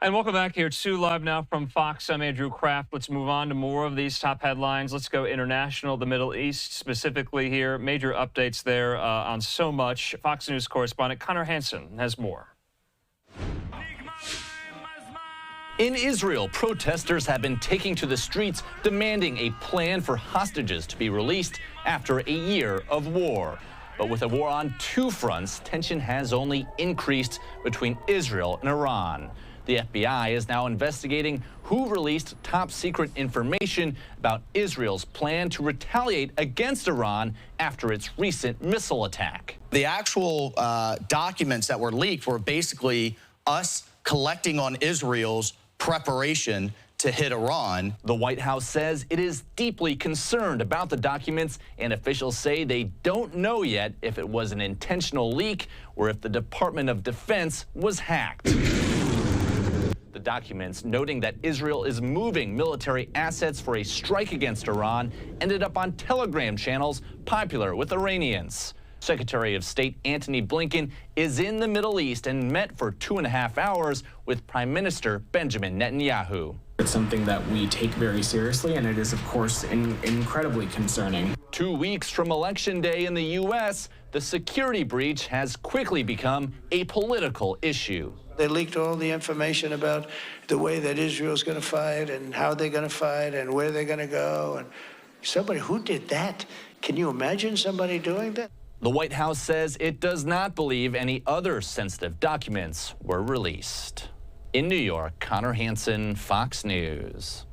And welcome back here to Live Now from Fox. I'm Andrew Kraft. Let's move on to more of these top headlines. Let's go international, the Middle East specifically here. Major updates there on so much. Fox News correspondent Connor Hansen has more. In Israel, protesters have been taking to the streets demanding a plan for hostages to be released after a year of war. But with a war on two fronts, tension has only increased between Israel and Iran. The FBI is now investigating who released top-secret information about Israel's plan to retaliate against Iran after its recent missile attack. The actual documents that were leaked were basically us collecting on Israel's preparation to hit Iran. The White House says it is deeply concerned about the documents, and officials say they don't know yet if it was an intentional leak or if the Department of Defense was hacked. The documents, noting that Israel is moving military assets for a strike against Iran, ended up on Telegram channels popular with Iranians. Secretary of State Antony Blinken is in the Middle East and met for 2.5 hours with Prime Minister Benjamin Netanyahu. It's something that we take very seriously, and it is, of course, incredibly concerning. 2 weeks from Election Day in the U.S., the security breach has quickly become a political issue. They leaked all the information about the way that Israel's going to fight and how they're going to fight and where they're going to go. And somebody, who did that? Can you imagine somebody doing that? The White House says it does not believe any other sensitive documents were released. In New York, Connor Hansen, Fox News.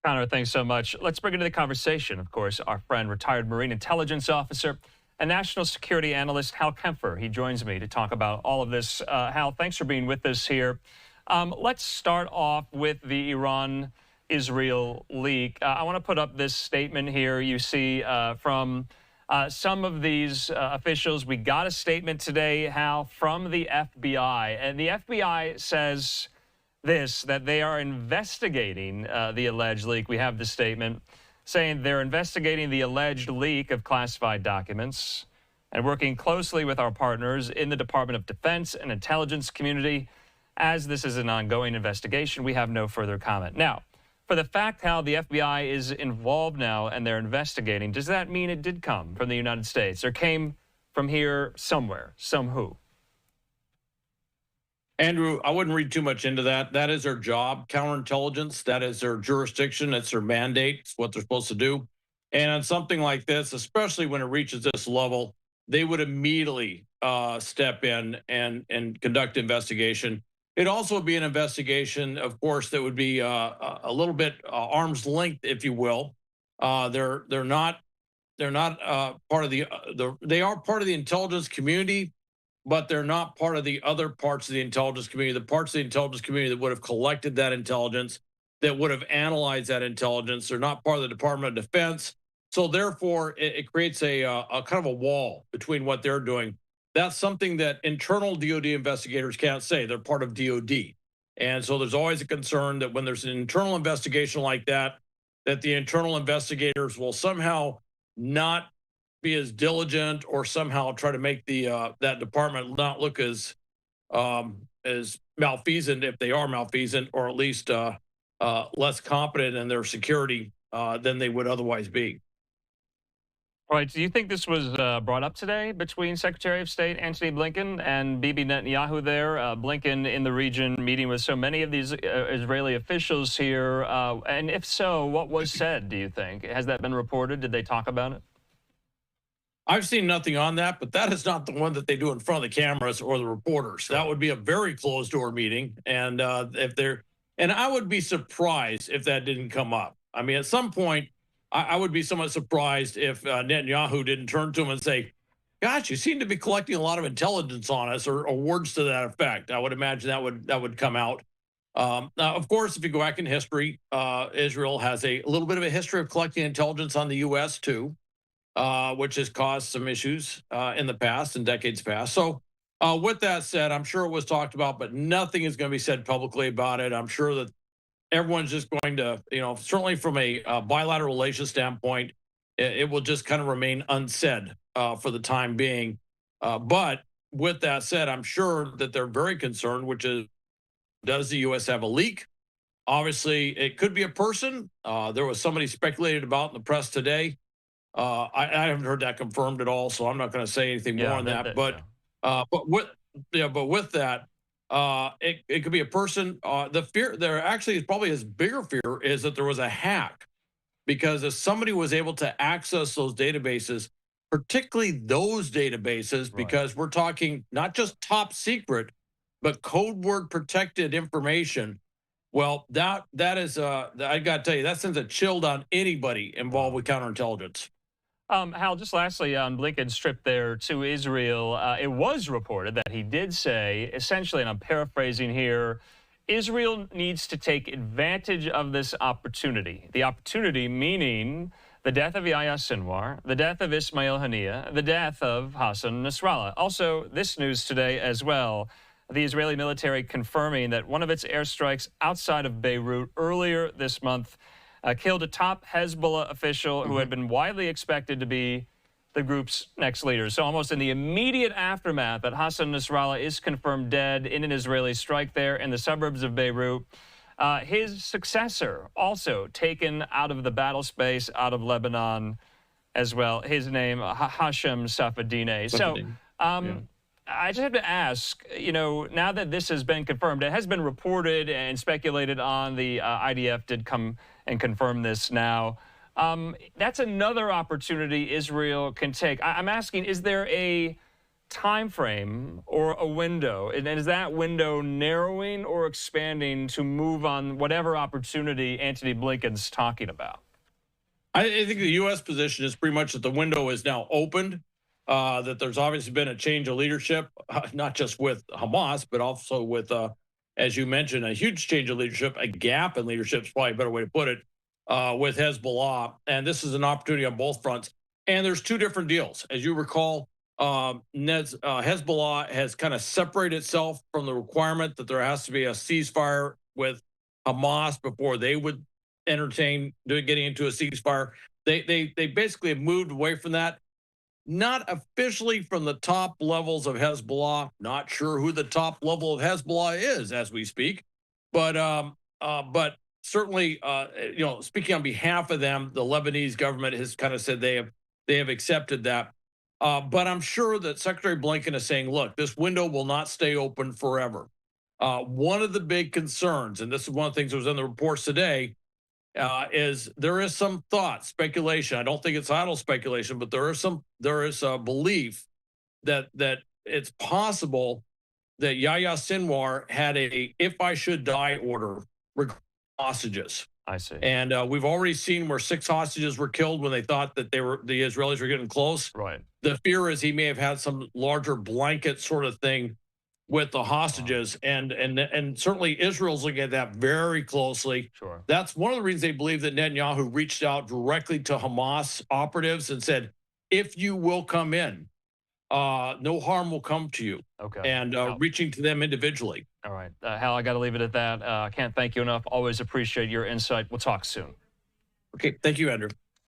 Connor, thanks so much. Let's bring into the conversation, of course, our friend, retired Marine intelligence officer and national security analyst, Hal Kempfer. He joins me to talk about all of this. Hal, thanks for being with us here. Let's start off with the Iran-Israel leak. I want to put up this statement here you see from some of these officials. We got a statement today, Hal, from the FBI. And the FBI says this, that they are investigating the alleged leak. We have the statement saying they're investigating the alleged leak of classified documents and working closely with our partners in the Department of Defense and intelligence community. As this is an ongoing investigation, we have no further comment. Now, for the fact how the FBI is involved now and they're investigating, does that mean it did come from the United States or came from here somewhere, some who? Andrew, I wouldn't read too much into that. That is their job, counterintelligence. That is their jurisdiction. That's their mandate. It's what they're supposed to do. And on something like this, especially when it reaches this level, they would immediately step in and conduct investigation. It'd also be an investigation, of course, that would be a little bit arm's length, if you will. They're not part of they are part of the intelligence community, but they're not part of the other parts of the intelligence community, the parts of the intelligence community that would have collected that intelligence, that would have analyzed that intelligence. They're not part of the Department of Defense. So therefore, it creates a kind of a wall between what they're doing. That's something that internal DOD investigators can't say. They're part of DOD. And so there's always a concern that when there's an internal investigation like that, that the internal investigators will somehow not be as diligent or somehow try to make the that department not look as malfeasant, if they are malfeasant, or at least less competent in their security than they would otherwise be. All right. Do you think this was brought up today between Secretary of State Antony Blinken and Bibi Netanyahu there? Blinken in the region meeting with so many of these Israeli officials here. And if so, what was said, do you think? Has that been reported? Did they talk about it? I've seen nothing on that, but that is not the one that they do in front of the cameras or the reporters. That would be a very closed door meeting. And I would be surprised if that didn't come up. I mean, at some point, I would be somewhat surprised if Netanyahu didn't turn to him and say, gosh, you seem to be collecting a lot of intelligence on us, or words to that effect. I would imagine that would come out. Now, of course, if you go back in history, Israel has a little bit of a history of collecting intelligence on the U.S. too, which has caused some issues in the past, in decades past. So with that said, I'm sure it was talked about, but nothing is going to be said publicly about it. I'm sure that everyone's just going to, certainly from a bilateral relations standpoint, it will just kind of remain unsaid for the time being. But with that said, I'm sure that they're very concerned, which is Does the U.S. have a leak? Obviously, it could be a person. There was somebody speculated about in the press today. I haven't heard that confirmed at all, so I'm not going to say anything more on that. But with that, it could be a person. The fear there actually is probably his bigger fear is that there was a hack, because if somebody was able to access those databases, particularly those databases, because we're talking not just top secret, but code word protected information. Well, that is I got to tell you, that sends a chill down anybody involved with counterintelligence. Hal, just lastly on Blinken's trip there to Israel, it was reported that he did say, essentially, and I'm paraphrasing here, Israel needs to take advantage of this opportunity. The opportunity meaning the death of Yahya Sinwar, the death of Ismail Haniyeh, the death of Hassan Nasrallah. Also, this news today as well, the Israeli military confirming that one of its airstrikes outside of Beirut earlier this month killed a top Hezbollah official who had been widely expected to be the group's next leader. So almost in the immediate aftermath that Hassan Nasrallah is confirmed dead in an Israeli strike there in the suburbs of Beirut, his successor also taken out of the battle space, out of Lebanon as well. His name, Hashem Safadine. So I just have to ask, you know, now that this has been confirmed, it has been reported and speculated on, the IDF did come and confirm this now. That's another opportunity Israel can take. I'm asking, is there a time frame or a window? And is that window narrowing or expanding to move on whatever opportunity Antony Blinken's talking about? I think the U.S. position is pretty much that the window is now opened, that there's obviously been a change of leadership, not just with Hamas, but also with, as you mentioned, a huge change of leadership, a gap in leadership is probably a better way to put it, with Hezbollah. And this is an opportunity on both fronts. And there's two different deals. As you recall, Hezbollah has kind of separated itself from the requirement that there has to be a ceasefire with Hamas before they would entertain getting into a ceasefire. They basically have moved away from that. Not officially from the top levels of Hezbollah. Not sure who the top level of Hezbollah is as we speak, but certainly, you know, speaking on behalf of them, the Lebanese government has kind of said they have accepted that. But I'm sure that Secretary Blinken is saying, look, this window will not stay open forever. One of the big concerns, and this is one of the things that was in the reports today, is there is some thought, speculation. I don't think it's idle speculation, but there is a belief that it's possible that Yahya Sinwar had a "if I should die" order regarding hostages. I see. And we've already seen where 6 hostages were killed when they thought that the Israelis were getting close. Right. The fear is he may have had some larger blanket sort of thing with the hostages, and certainly Israel's looking at that very closely. Sure. That's one of the reasons they believe that Netanyahu reached out directly to Hamas operatives and said, if you will come in, no harm will come to you. Okay. And reaching to them individually. All right. Hal, I got to leave it at that. I can't thank you enough. Always appreciate your insight. We'll talk soon. Okay. Thank you, Andrew.